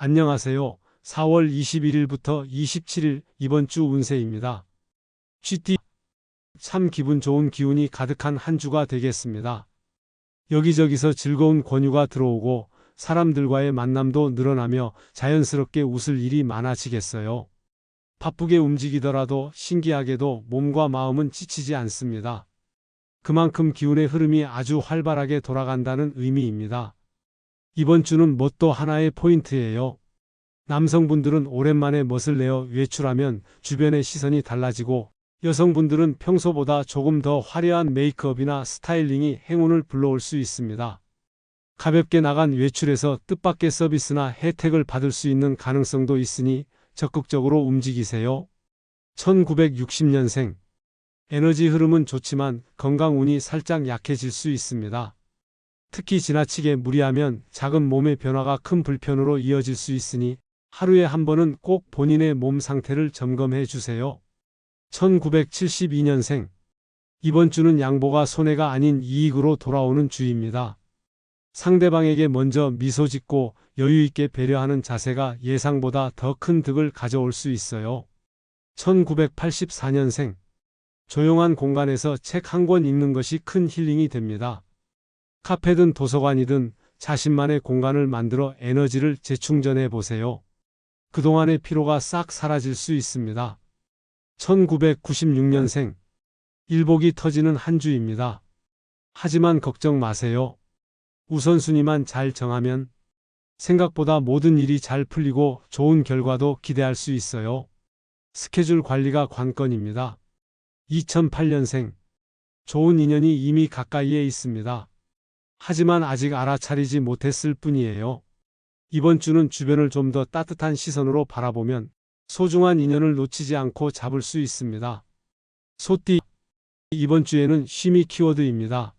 안녕하세요. 4월 21일부터 27일 이번 주 운세입니다. GT 참 기분 좋은 기운이 가득한 한 주가 되겠습니다. 여기저기서 즐거운 권유가 들어오고 사람들과의 만남도 늘어나며 자연스럽게 웃을 일이 많아지겠어요. 바쁘게 움직이더라도 신기하게도 몸과 마음은 지치지 않습니다. 그만큼 기운의 흐름이 아주 활발하게 돌아간다는 의미입니다. 이번 주는 뭣도 하나의 포인트예요. 남성분들은 오랜만에 멋을 내어 외출하면 주변의 시선이 달라지고, 여성분들은 평소보다 조금 더 화려한 메이크업이나 스타일링이 행운을 불러올 수 있습니다. 가볍게 나간 외출에서 뜻밖의 서비스나 혜택을 받을 수 있는 가능성도 있으니 적극적으로 움직이세요. 1960년생. 에너지 흐름은 좋지만 건강운이 살짝 약해질 수 있습니다. 특히 지나치게 무리하면 작은 몸의 변화가 큰 불편으로 이어질 수 있으니 하루에 한 번은 꼭 본인의 몸 상태를 점검해 주세요. 1972년생. 이번 주는 양보가 손해가 아닌 이익으로 돌아오는 주입니다. 상대방에게 먼저 미소 짓고 여유 있게 배려하는 자세가 예상보다 더 큰 득을 가져올 수 있어요. 1984년생. 조용한 공간에서 책 한 권 읽는 것이 큰 힐링이 됩니다. 카페든 도서관이든 자신만의 공간을 만들어 에너지를 재충전해 보세요. 그동안의 피로가 싹 사라질 수 있습니다. 1996년생. 일복이 터지는 한 주입니다. 하지만 걱정 마세요. 우선순위만 잘 정하면 생각보다 모든 일이 잘 풀리고 좋은 결과도 기대할 수 있어요. 스케줄 관리가 관건입니다. 2008년생. 좋은 인연이 이미 가까이에 있습니다. 하지만 아직 알아차리지 못했을 뿐이에요. 이번 주는 주변을 좀 더 따뜻한 시선으로 바라보면 소중한 인연을 놓치지 않고 잡을 수 있습니다. 소띠. 이번 주에는 쉼이 키워드입니다.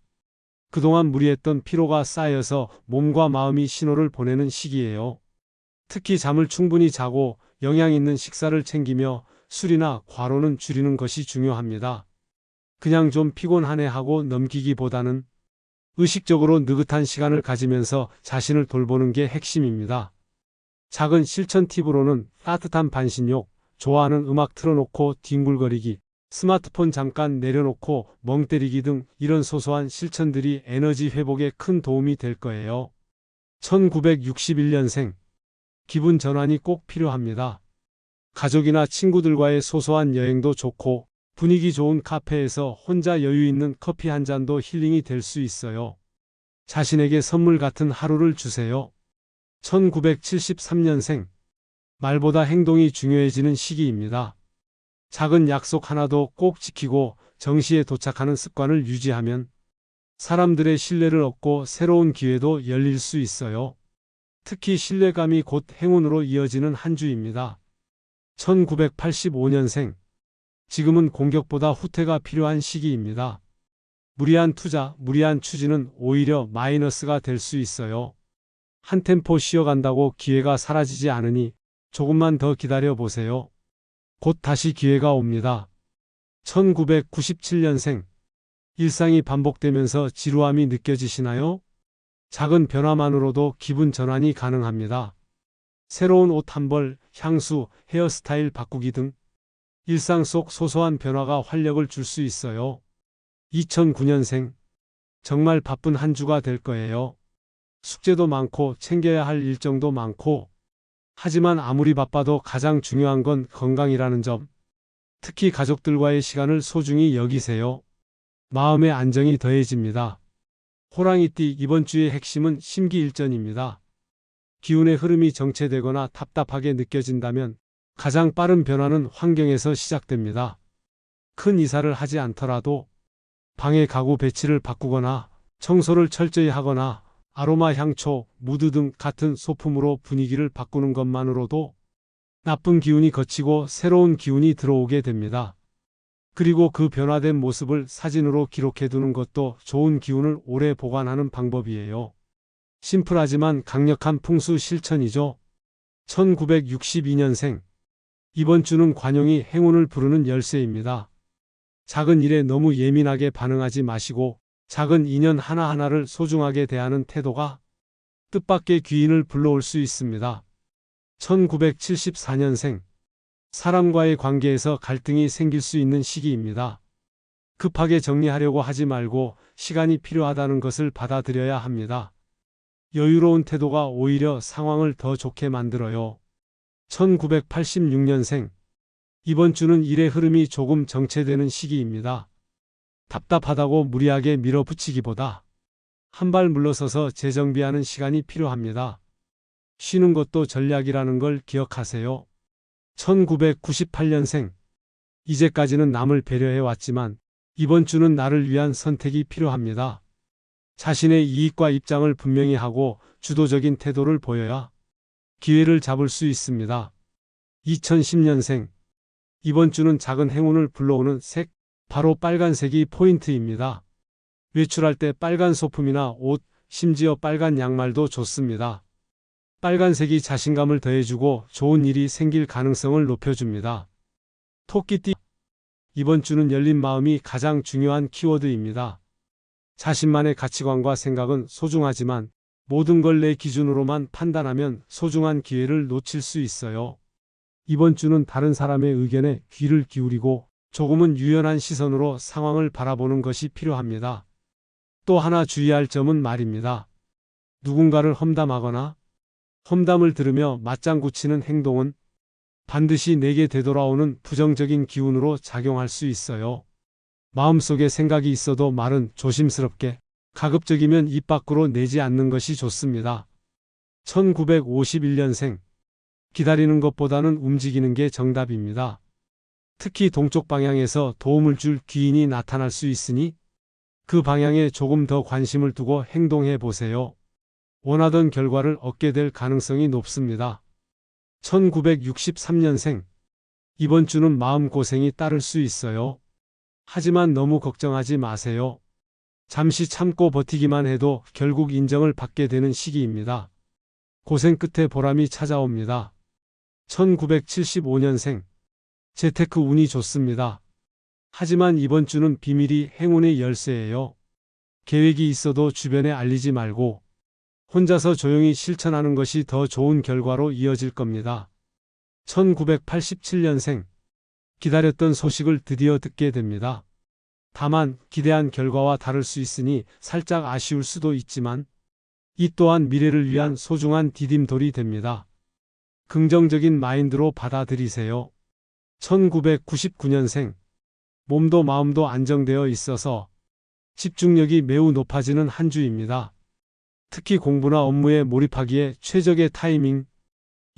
그동안 무리했던 피로가 쌓여서 몸과 마음이 신호를 보내는 시기예요. 특히 잠을 충분히 자고 영양 있는 식사를 챙기며 술이나 과로는 줄이는 것이 중요합니다. 그냥 좀 피곤하네 하고 넘기기보다는 의식적으로 느긋한 시간을 가지면서 자신을 돌보는 게 핵심입니다. 작은 실천 팁으로는 따뜻한 반신욕, 좋아하는 음악 틀어놓고 뒹굴거리기, 스마트폰 잠깐 내려놓고 멍 때리기 등 이런 소소한 실천들이 에너지 회복에 큰 도움이 될 거예요. 1961년생. 기분 전환이 꼭 필요합니다. 가족이나 친구들과의 소소한 여행도 좋고, 분위기 좋은 카페에서 혼자 여유 있는 커피 한 잔도 힐링이 될 수 있어요. 자신에게 선물 같은 하루를 주세요. 1973년생. 말보다 행동이 중요해지는 시기입니다. 작은 약속 하나도 꼭 지키고 정시에 도착하는 습관을 유지하면 사람들의 신뢰를 얻고 새로운 기회도 열릴 수 있어요. 특히 신뢰감이 곧 행운으로 이어지는 한 주입니다. 1985년생. 지금은 공격보다 후퇴가 필요한 시기입니다. 무리한 투자, 무리한 추진은 오히려 마이너스가 될 수 있어요. 한 템포 쉬어간다고 기회가 사라지지 않으니 조금만 더 기다려 보세요. 곧 다시 기회가 옵니다. 1997년생. 일상이 반복되면서 지루함이 느껴지시나요? 작은 변화만으로도 기분 전환이 가능합니다. 새로운 옷 한 벌, 향수, 헤어스타일 바꾸기 등 일상 속 소소한 변화가 활력을 줄 수 있어요. 2009년생. 정말 바쁜 한 주가 될 거예요. 숙제도 많고 챙겨야 할 일정도 많고, 하지만 아무리 바빠도 가장 중요한 건 건강이라는 점. 특히 가족들과의 시간을 소중히 여기세요. 마음의 안정이 더해집니다. 호랑이띠. 이번 주의 핵심은 심기일전입니다. 기운의 흐름이 정체되거나 답답하게 느껴진다면 가장 빠른 변화는 환경에서 시작됩니다. 큰 이사를 하지 않더라도 방의 가구 배치를 바꾸거나 청소를 철저히 하거나 아로마 향초, 무드 등 같은 소품으로 분위기를 바꾸는 것만으로도 나쁜 기운이 걷히고 새로운 기운이 들어오게 됩니다. 그리고 그 변화된 모습을 사진으로 기록해 두는 것도 좋은 기운을 오래 보관하는 방법이에요. 심플하지만 강력한 풍수 실천이죠. 1962년생. 이번 주는 관용이 행운을 부르는 열쇠입니다. 작은 일에 너무 예민하게 반응하지 마시고 작은 인연 하나하나를 소중하게 대하는 태도가 뜻밖의 귀인을 불러올 수 있습니다. 1974년생. 사람과의 관계에서 갈등이 생길 수 있는 시기입니다. 급하게 정리하려고 하지 말고 시간이 필요하다는 것을 받아들여야 합니다. 여유로운 태도가 오히려 상황을 더 좋게 만들어요. 1986년생. 이번 주는 일의 흐름이 조금 정체되는 시기입니다. 답답하다고 무리하게 밀어붙이기보다 한 발 물러서서 재정비하는 시간이 필요합니다. 쉬는 것도 전략이라는 걸 기억하세요. 1998년생. 이제까지는 남을 배려해 왔지만 이번 주는 나를 위한 선택이 필요합니다. 자신의 이익과 입장을 분명히 하고 주도적인 태도를 보여야 기회를 잡을 수 있습니다. 2010년생. 이번 주는 작은 행운을 불러오는 색, 바로 빨간색이 포인트입니다. 외출할 때 빨간 소품이나 옷, 심지어 빨간 양말도 좋습니다. 빨간색이 자신감을 더해주고 좋은 일이 생길 가능성을 높여줍니다. 토끼띠. 이번 주는 열린 마음이 가장 중요한 키워드입니다. 자신만의 가치관과 생각은 소중하지만 모든 걸 내 기준으로만 판단하면 소중한 기회를 놓칠 수 있어요. 이번 주는 다른 사람의 의견에 귀를 기울이고 조금은 유연한 시선으로 상황을 바라보는 것이 필요합니다. 또 하나 주의할 점은 말입니다. 누군가를 험담하거나 험담을 들으며 맞장구 치는 행동은 반드시 내게 되돌아오는 부정적인 기운으로 작용할 수 있어요. 마음속에 생각이 있어도 말은 조심스럽게, 가급적이면 입 밖으로 내지 않는 것이 좋습니다. 1951년생. 기다리는 것보다는 움직이는 게 정답입니다. 특히 동쪽 방향에서 도움을 줄 귀인이 나타날 수 있으니 그 방향에 조금 더 관심을 두고 행동해 보세요. 원하던 결과를 얻게 될 가능성이 높습니다. 1963년생. 이번 주는 마음고생이 따를 수 있어요. 하지만 너무 걱정하지 마세요. 잠시 참고 버티기만 해도 결국 인정을 받게 되는 시기입니다. 고생 끝에 보람이 찾아옵니다. 1975년생. 재테크 운이 좋습니다. 하지만 이번 주는 비밀이 행운의 열쇠예요. 계획이 있어도 주변에 알리지 말고 혼자서 조용히 실천하는 것이 더 좋은 결과로 이어질 겁니다. 1987년생. 기다렸던 소식을 드디어 듣게 됩니다. 다만 기대한 결과와 다를 수 있으니 살짝 아쉬울 수도 있지만 이 또한 미래를 위한 소중한 디딤돌이 됩니다. 긍정적인 마인드로 받아들이세요. 1999년생. 몸도 마음도 안정되어 있어서 집중력이 매우 높아지는 한 주입니다. 특히 공부나 업무에 몰입하기에 최적의 타이밍.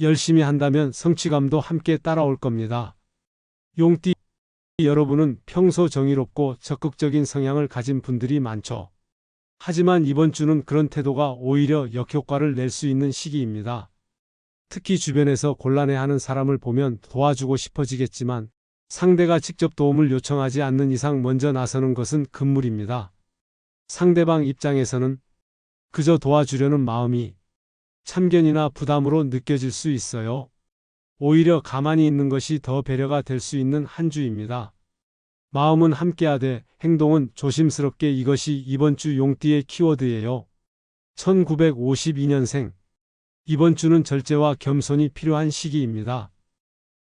열심히 한다면 성취감도 함께 따라올 겁니다. 용띠. 여러분은 평소 정의롭고 적극적인 성향을 가진 분들이 많죠. 하지만 이번 주는 그런 태도가 오히려 역효과를 낼 수 있는 시기입니다. 특히 주변에서 곤란해하는 사람을 보면 도와주고 싶어지겠지만 상대가 직접 도움을 요청하지 않는 이상 먼저 나서는 것은 금물입니다. 상대방 입장에서는 그저 도와주려는 마음이 참견이나 부담으로 느껴질 수 있어요. 오히려 가만히 있는 것이 더 배려가 될 수 있는 한 주입니다. 마음은 함께하되 행동은 조심스럽게. 이것이 이번 주 용띠의 키워드예요. 1952년생. 이번 주는 절제와 겸손이 필요한 시기입니다.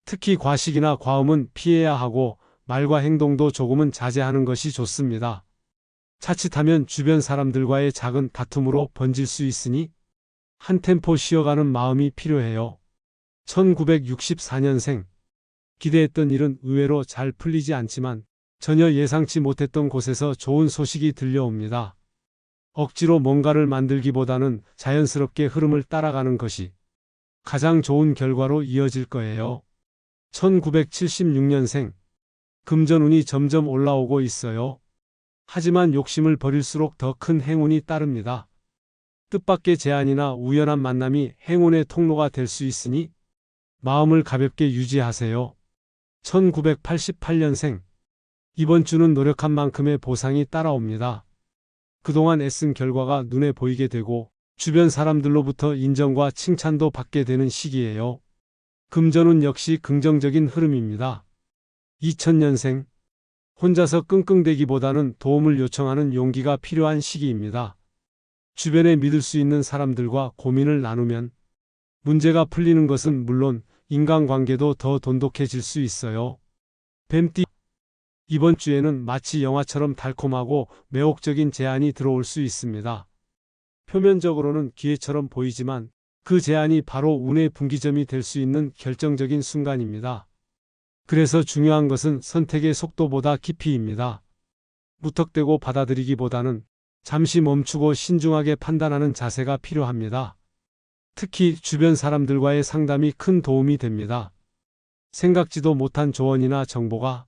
특히 과식이나 과음은 피해야 하고 말과 행동도 조금은 자제하는 것이 좋습니다. 자칫하면 주변 사람들과의 작은 다툼으로 번질 수 있으니 한 템포 쉬어가는 마음이 필요해요. 1964년생. 기대했던 일은 의외로 잘 풀리지 않지만 전혀 예상치 못했던 곳에서 좋은 소식이 들려옵니다. 억지로 뭔가를 만들기보다는 자연스럽게 흐름을 따라가는 것이 가장 좋은 결과로 이어질 거예요. 1976년생. 금전운이 점점 올라오고 있어요. 하지만 욕심을 버릴수록 더 큰 행운이 따릅니다. 뜻밖의 제안이나 우연한 만남이 행운의 통로가 될 수 있으니 마음을 가볍게 유지하세요. 1988년생. 이번 주는 노력한 만큼의 보상이 따라옵니다. 그동안 애쓴 결과가 눈에 보이게 되고 주변 사람들로부터 인정과 칭찬도 받게 되는 시기예요. 금전운 역시 긍정적인 흐름입니다. 2000년생. 혼자서 끙끙대기보다는 도움을 요청하는 용기가 필요한 시기입니다. 주변에 믿을 수 있는 사람들과 고민을 나누면 문제가 풀리는 것은 물론 인간관계도 더 돈독해질 수 있어요. 뱀띠 이번 주에는 마치 영화처럼 달콤하고 매혹적인 제안이 들어올 수 있습니다. 표면적으로는 기회처럼 보이지만 그 제안이 바로 운의 분기점이 될 수 있는 결정적인 순간입니다. 그래서 중요한 것은 선택의 속도보다 깊이입니다. 무턱대고 받아들이기보다는 잠시 멈추고 신중하게 판단하는 자세가 필요합니다. 특히 주변 사람들과의 상담이 큰 도움이 됩니다. 생각지도 못한 조언이나 정보가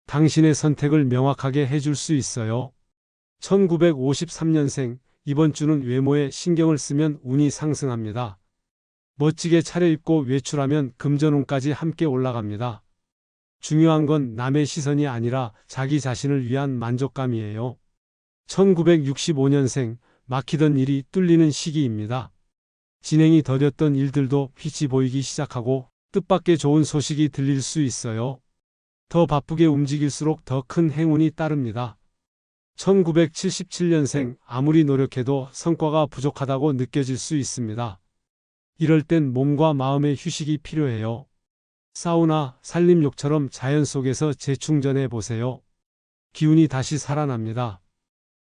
당신의 선택을 명확하게 해줄 수 있어요. 1953년생 이번 주는 외모에 신경을 쓰면 운이 상승합니다. 멋지게 차려입고 외출하면 금전운까지 함께 올라갑니다. 중요한 건 남의 시선이 아니라 자기 자신을 위한 만족감이에요. 1965년생 막히던 일이 뚫리는 시기입니다. 진행이 더뎠던 일들도 빛이 보이기 시작하고 뜻밖의 좋은 소식이 들릴 수 있어요. 더 바쁘게 움직일수록 더 큰 행운이 따릅니다. 1977년생 아무리 노력해도 성과가 부족하다고 느껴질 수 있습니다. 이럴 땐 몸과 마음의 휴식이 필요해요. 사우나, 산림욕처럼 자연 속에서 재충전해 보세요. 기운이 다시 살아납니다.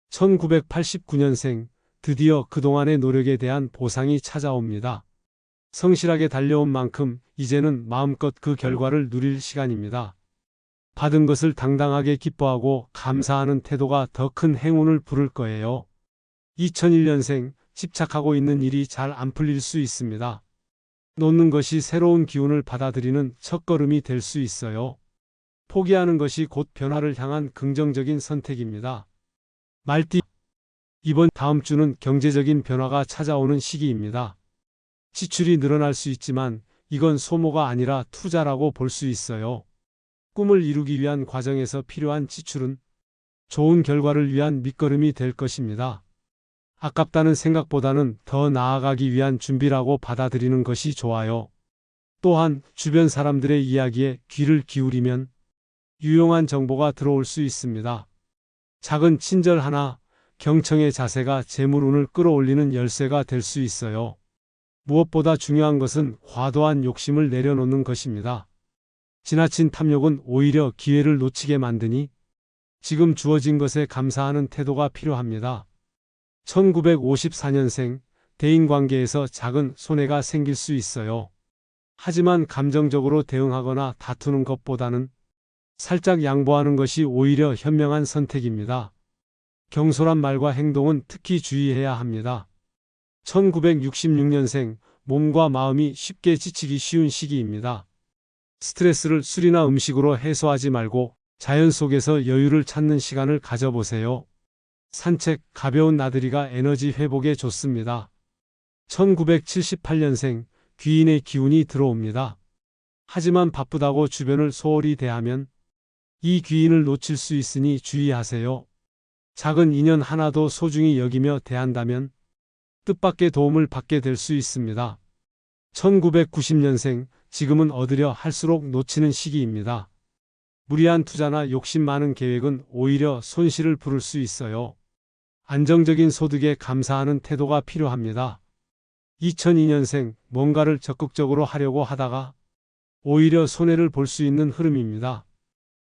1989년생 드디어 그동안의 노력에 대한 보상이 찾아옵니다. 성실하게 달려온 만큼 이제는 마음껏 그 결과를 누릴 시간입니다. 받은 것을 당당하게 기뻐하고 감사하는 태도가 더 큰 행운을 부를 거예요. 2001년생 집착하고 있는 일이 잘 안 풀릴 수 있습니다. 놓는 것이 새로운 기운을 받아들이는 첫걸음이 될 수 있어요. 포기하는 것이 곧 변화를 향한 긍정적인 선택입니다. 말띠 이번 다음 주는 경제적인 변화가 찾아오는 시기입니다. 지출이 늘어날 수 있지만 이건 소모가 아니라 투자라고 볼 수 있어요. 꿈을 이루기 위한 과정에서 필요한 지출은 좋은 결과를 위한 밑거름이 될 것입니다. 아깝다는 생각보다는 더 나아가기 위한 준비라고 받아들이는 것이 좋아요. 또한 주변 사람들의 이야기에 귀를 기울이면 유용한 정보가 들어올 수 있습니다. 작은 친절 하나, 경청의 자세가 재물운을 끌어올리는 열쇠가 될 수 있어요. 무엇보다 중요한 것은 과도한 욕심을 내려놓는 것입니다. 지나친 탐욕은 오히려 기회를 놓치게 만드니 지금 주어진 것에 감사하는 태도가 필요합니다. 1954년생 대인관계에서 작은 손해가 생길 수 있어요. 하지만 감정적으로 대응하거나 다투는 것보다는 살짝 양보하는 것이 오히려 현명한 선택입니다. 경솔한 말과 행동은 특히 주의해야 합니다. 1966년생 몸과 마음이 쉽게 지치기 쉬운 시기입니다. 스트레스를 술이나 음식으로 해소하지 말고 자연 속에서 여유를 찾는 시간을 가져보세요. 산책, 가벼운 나들이가 에너지 회복에 좋습니다. 1978년생 귀인의 기운이 들어옵니다. 하지만 바쁘다고 주변을 소홀히 대하면 이 귀인을 놓칠 수 있으니 주의하세요. 작은 인연 하나도 소중히 여기며 대한다면 뜻밖의 도움을 받게 될 수 있습니다. 1990년생 지금은 얻으려 할수록 놓치는 시기입니다. 무리한 투자나 욕심 많은 계획은 오히려 손실을 부를 수 있어요. 안정적인 소득에 감사하는 태도가 필요합니다. 2002년생 뭔가를 적극적으로 하려고 하다가 오히려 손해를 볼 수 있는 흐름입니다.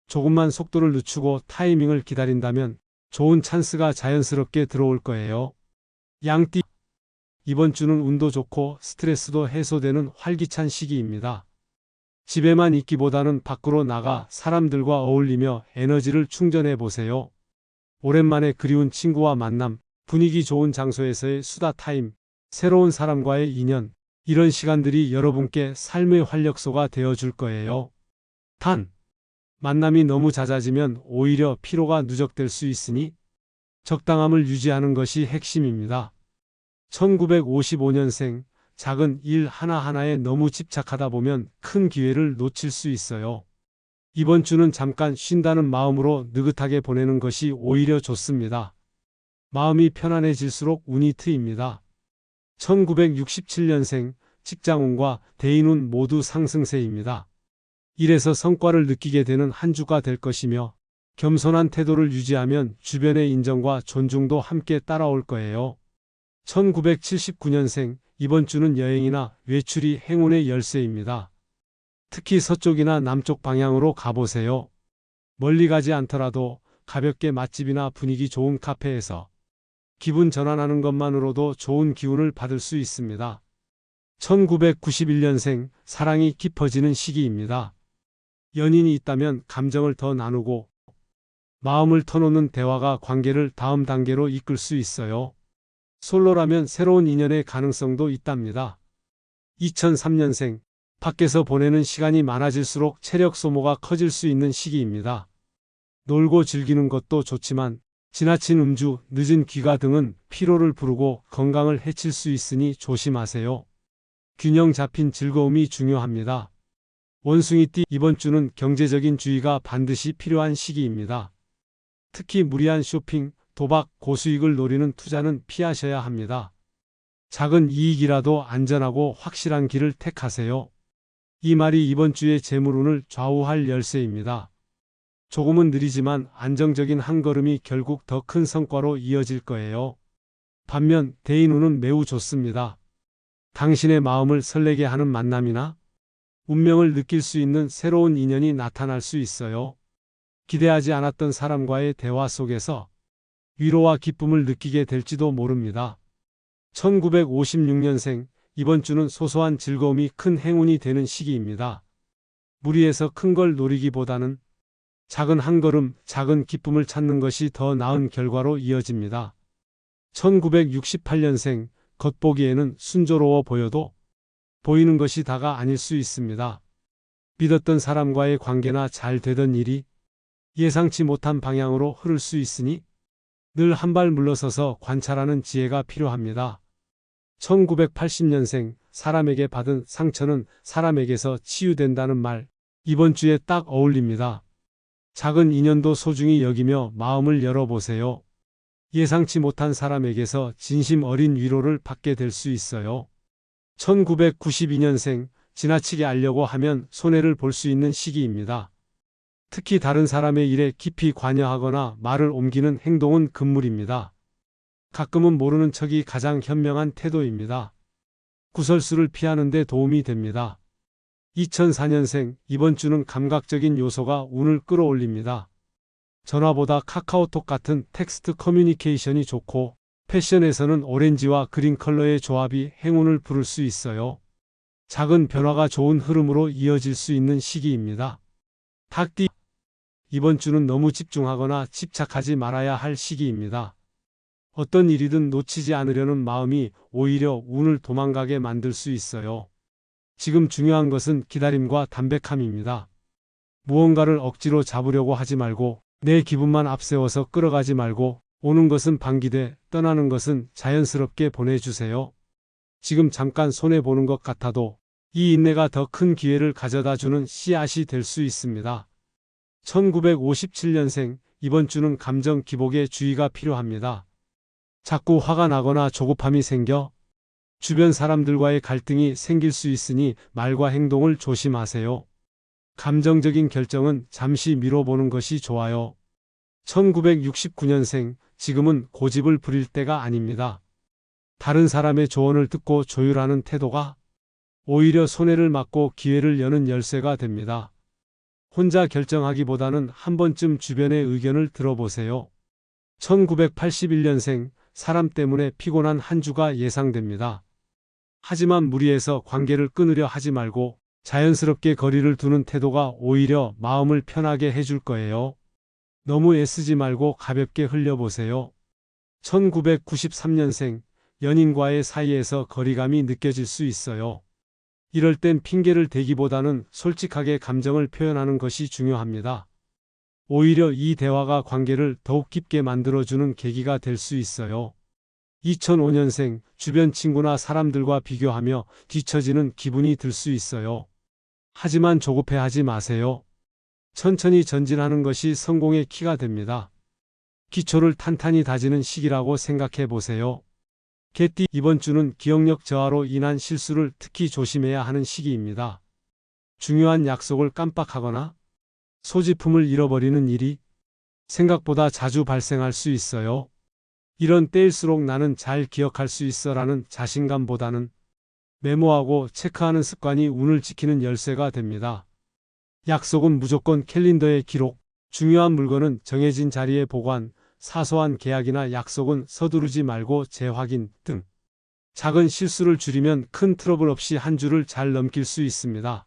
조금만 속도를 늦추고 타이밍을 기다린다면 좋은 찬스가 자연스럽게 들어올 거예요. 양띠 이번 주는 운도 좋고 스트레스도 해소되는 활기찬 시기입니다. 집에만 있기보다는 밖으로 나가 사람들과 어울리며 에너지를 충전해 보세요. 오랜만에 그리운 친구와 만남, 분위기 좋은 장소에서의 수다 타임, 새로운 사람과의 인연, 이런 시간들이 여러분께 삶의 활력소가 되어줄 거예요. 단, 만남이 너무 잦아지면 오히려 피로가 누적될 수 있으니 적당함을 유지하는 것이 핵심입니다. 1955년생 작은 일 하나하나에 너무 집착하다 보면 큰 기회를 놓칠 수 있어요. 이번 주는 잠깐 쉰다는 마음으로 느긋하게 보내는 것이 오히려 좋습니다. 마음이 편안해질수록 운이 트입니다. 1967년생 직장운과 대인운 모두 상승세입니다. 일에서 성과를 느끼게 되는 한 주가 될 것이며 겸손한 태도를 유지하면 주변의 인정과 존중도 함께 따라올 거예요. 1979년생 이번 주는 여행이나 외출이 행운의 열쇠입니다. 특히 서쪽이나 남쪽 방향으로 가보세요. 멀리 가지 않더라도 가볍게 맛집이나 분위기 좋은 카페에서 기분 전환하는 것만으로도 좋은 기운을 받을 수 있습니다. 1991년생 사랑이 깊어지는 시기입니다. 연인이 있다면 감정을 더 나누고 마음을 터놓는 대화가 관계를 다음 단계로 이끌 수 있어요. 솔로라면 새로운 인연의 가능성도 있답니다. 2003년생 밖에서 보내는 시간이 많아질수록 체력 소모가 커질 수 있는 시기입니다. 놀고 즐기는 것도 좋지만 지나친 음주, 늦은 귀가 등은 피로를 부르고 건강을 해칠 수 있으니 조심하세요. 균형 잡힌 즐거움이 중요합니다. 원숭이띠 이번 주는 경제적인 주의가 반드시 필요한 시기입니다. 특히 무리한 쇼핑, 도박, 고수익을 노리는 투자는 피하셔야 합니다. 작은 이익이라도 안전하고 확실한 길을 택하세요. 이 말이 이번 주의 재물운을 좌우할 열쇠입니다. 조금은 느리지만 안정적인 한 걸음이 결국 더 큰 성과로 이어질 거예요. 반면 대인운은 매우 좋습니다. 당신의 마음을 설레게 하는 만남이나 운명을 느낄 수 있는 새로운 인연이 나타날 수 있어요. 기대하지 않았던 사람과의 대화 속에서 위로와 기쁨을 느끼게 될지도 모릅니다. 1956년생 이번 주는 소소한 즐거움이 큰 행운이 되는 시기입니다. 무리해서 큰 걸 노리기보다는 작은 한 걸음, 작은 기쁨을 찾는 것이 더 나은 결과로 이어집니다. 1968년생 겉보기에는 순조로워 보여도 보이는 것이 다가 아닐 수 있습니다. 믿었던 사람과의 관계나 잘 되던 일이 예상치 못한 방향으로 흐를 수 있으니 늘 한 발 물러서서 관찰하는 지혜가 필요합니다. 1980년생 사람에게 받은 상처는 사람에게서 치유된다는 말, 이번 주에 딱 어울립니다. 작은 인연도 소중히 여기며 마음을 열어보세요. 예상치 못한 사람에게서 진심 어린 위로를 받게 될 수 있어요. 1992년생 지나치게 알려고 하면 손해를 볼 수 있는 시기입니다. 특히 다른 사람의 일에 깊이 관여하거나 말을 옮기는 행동은 금물입니다. 가끔은 모르는 척이 가장 현명한 태도입니다. 구설수를 피하는 데 도움이 됩니다. 2004년생 이번 주는 감각적인 요소가 운을 끌어올립니다. 전화보다 카카오톡 같은 텍스트 커뮤니케이션이 좋고 패션에서는 오렌지와 그린 컬러의 조합이 행운을 부를 수 있어요. 작은 변화가 좋은 흐름으로 이어질 수 있는 시기입니다. 닭띠 이번 주는 너무 집중하거나 집착하지 말아야 할 시기입니다. 어떤 일이든 놓치지 않으려는 마음이 오히려 운을 도망가게 만들 수 있어요. 지금 중요한 것은 기다림과 담백함입니다. 무언가를 억지로 잡으려고 하지 말고 내 기분만 앞세워서 끌어가지 말고 오는 것은 방기되 떠나는 것은 자연스럽게 보내주세요. 지금 잠깐 손해보는 것 같아도 이 인내가 더 큰 기회를 가져다 주는 씨앗이 될 수 있습니다. 1957년생 이번 주는 감정 기복에 주의가 필요합니다. 자꾸 화가 나거나 조급함이 생겨 주변 사람들과의 갈등이 생길 수 있으니 말과 행동을 조심하세요. 감정적인 결정은 잠시 미뤄보는 것이 좋아요. 1969년생 지금은 고집을 부릴 때가 아닙니다. 다른 사람의 조언을 듣고 조율하는 태도가 오히려 손해를 막고 기회를 여는 열쇠가 됩니다. 혼자 결정하기보다는 한 번쯤 주변의 의견을 들어보세요. 1981년생 사람 때문에 피곤한 한 주가 예상됩니다. 하지만 무리해서 관계를 끊으려 하지 말고 자연스럽게 거리를 두는 태도가 오히려 마음을 편하게 해줄 거예요. 너무 애쓰지 말고 가볍게 흘려보세요. 1993년생 연인과의 사이에서 거리감이 느껴질 수 있어요. 이럴 땐 핑계를 대기보다는 솔직하게 감정을 표현하는 것이 중요합니다. 오히려 이 대화가 관계를 더욱 깊게 만들어주는 계기가 될 수 있어요. 2005년생 주변 친구나 사람들과 비교하며 뒤처지는 기분이 들 수 있어요. 하지만 조급해하지 마세요. 천천히 전진하는 것이 성공의 키가 됩니다. 기초를 탄탄히 다지는 시기라고 생각해 보세요. 개띠 이번 주는 기억력 저하로 인한 실수를 특히 조심해야 하는 시기입니다. 중요한 약속을 깜빡하거나 소지품을 잃어버리는 일이 생각보다 자주 발생할 수 있어요. 이런 때일수록 나는 잘 기억할 수 있어라는 자신감보다는 메모하고 체크하는 습관이 운을 지키는 열쇠가 됩니다. 약속은 무조건 캘린더에 기록, 중요한 물건은 정해진 자리에 보관, 사소한 계약이나 약속은 서두르지 말고 재확인 등. 작은 실수를 줄이면 큰 트러블 없이 한 주를 잘 넘길 수 있습니다.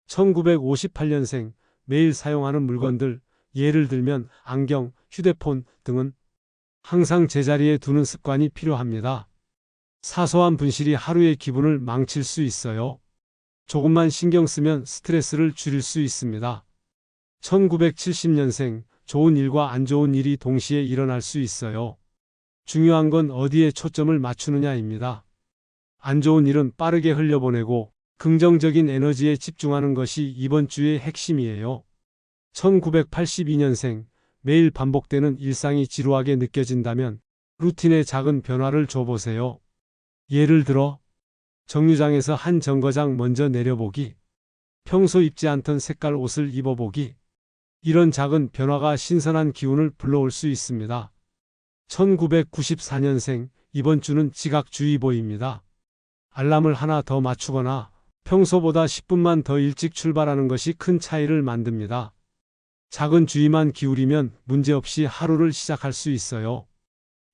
1958년생, 매일 사용하는 물건들, 예를 들면 안경, 휴대폰 등은 항상 제자리에 두는 습관이 필요합니다. 사소한 분실이 하루의 기분을 망칠 수 있어요. 조금만 신경 쓰면 스트레스를 줄일 수 있습니다. 1970년생, 좋은 일과 안 좋은 일이 동시에 일어날 수 있어요. 중요한 건 어디에 초점을 맞추느냐입니다. 안 좋은 일은 빠르게 흘려보내고 긍정적인 에너지에 집중하는 것이 이번 주의 핵심이에요. 1982년생, 매일 반복되는 일상이 지루하게 느껴진다면 루틴에 작은 변화를 줘보세요. 예를 들어 정류장에서 한 정거장 먼저 내려보기, 평소 입지 않던 색깔 옷을 입어보기. 이런 작은 변화가 신선한 기운을 불러올 수 있습니다. 1994년생, 이번 주는 지각주의보입니다. 알람을 하나 더 맞추거나 평소보다 10분만 더 일찍 출발하는 것이 큰 차이를 만듭니다. 작은 주의만 기울이면 문제없이 하루를 시작할 수 있어요.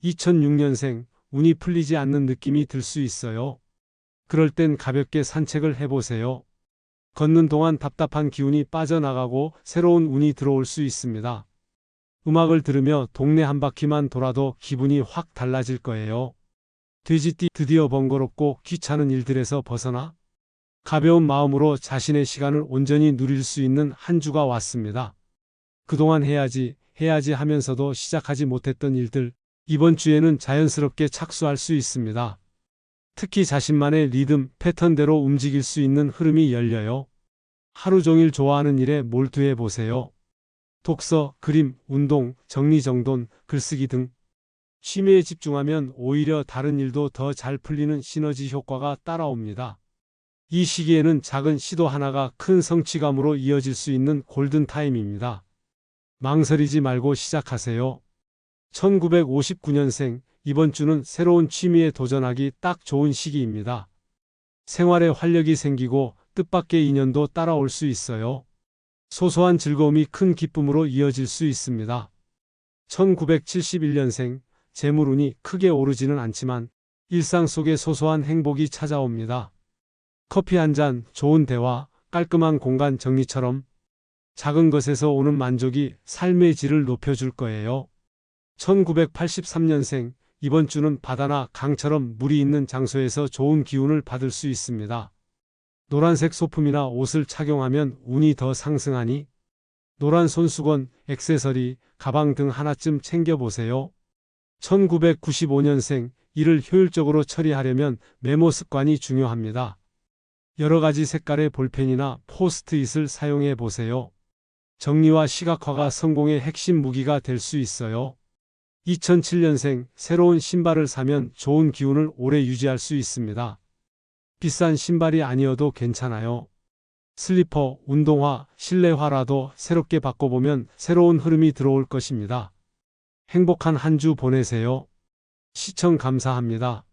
2006년생, 운이 풀리지 않는 느낌이 들 수 있어요. 그럴 땐 가볍게 산책을 해보세요. 걷는 동안 답답한 기운이 빠져나가고 새로운 운이 들어올 수 있습니다. 음악을 들으며 동네 한 바퀴만 돌아도 기분이 확 달라질 거예요. 돼지띠, 드디어 번거롭고 귀찮은 일들에서 벗어나 가벼운 마음으로 자신의 시간을 온전히 누릴 수 있는 한 주가 왔습니다. 그동안 해야지 하면서도 시작하지 못했던 일들, 이번 주에는 자연스럽게 착수할 수 있습니다. 특히 자신만의 리듬, 패턴대로 움직일 수 있는 흐름이 열려요. 하루 종일 좋아하는 일에 몰두해 보세요. 독서, 그림, 운동, 정리정돈, 글쓰기 등 취미에 집중하면 오히려 다른 일도 더 잘 풀리는 시너지 효과가 따라옵니다. 이 시기에는 작은 시도 하나가 큰 성취감으로 이어질 수 있는 골든타임입니다. 망설이지 말고 시작하세요. 1959년생, 이번 주는 새로운 취미에 도전하기 딱 좋은 시기입니다. 생활에 활력이 생기고 뜻밖의 인연도 따라올 수 있어요. 소소한 즐거움이 큰 기쁨으로 이어질 수 있습니다. 1971년생, 재물운이 크게 오르지는 않지만 일상 속에 소소한 행복이 찾아옵니다. 커피 한 잔, 좋은 대화, 깔끔한 공간 정리처럼 작은 것에서 오는 만족이 삶의 질을 높여줄 거예요. 1983년생, 이번 주는 바다나 강처럼 물이 있는 장소에서 좋은 기운을 받을 수 있습니다. 노란색 소품이나 옷을 착용하면 운이 더 상승하니 노란 손수건, 액세서리, 가방 등 하나쯤 챙겨보세요. 1995년생, 일을 효율적으로 처리하려면 메모 습관이 중요합니다. 여러 가지 색깔의 볼펜이나 포스트잇을 사용해 보세요. 정리와 시각화가 성공의 핵심 무기가 될 수 있어요. 2007년생, 새로운 신발을 사면 좋은 기운을 오래 유지할 수 있습니다. 비싼 신발이 아니어도 괜찮아요. 슬리퍼, 운동화, 실내화라도 새롭게 바꿔보면 새로운 흐름이 들어올 것입니다. 행복한 한 주 보내세요. 시청 감사합니다.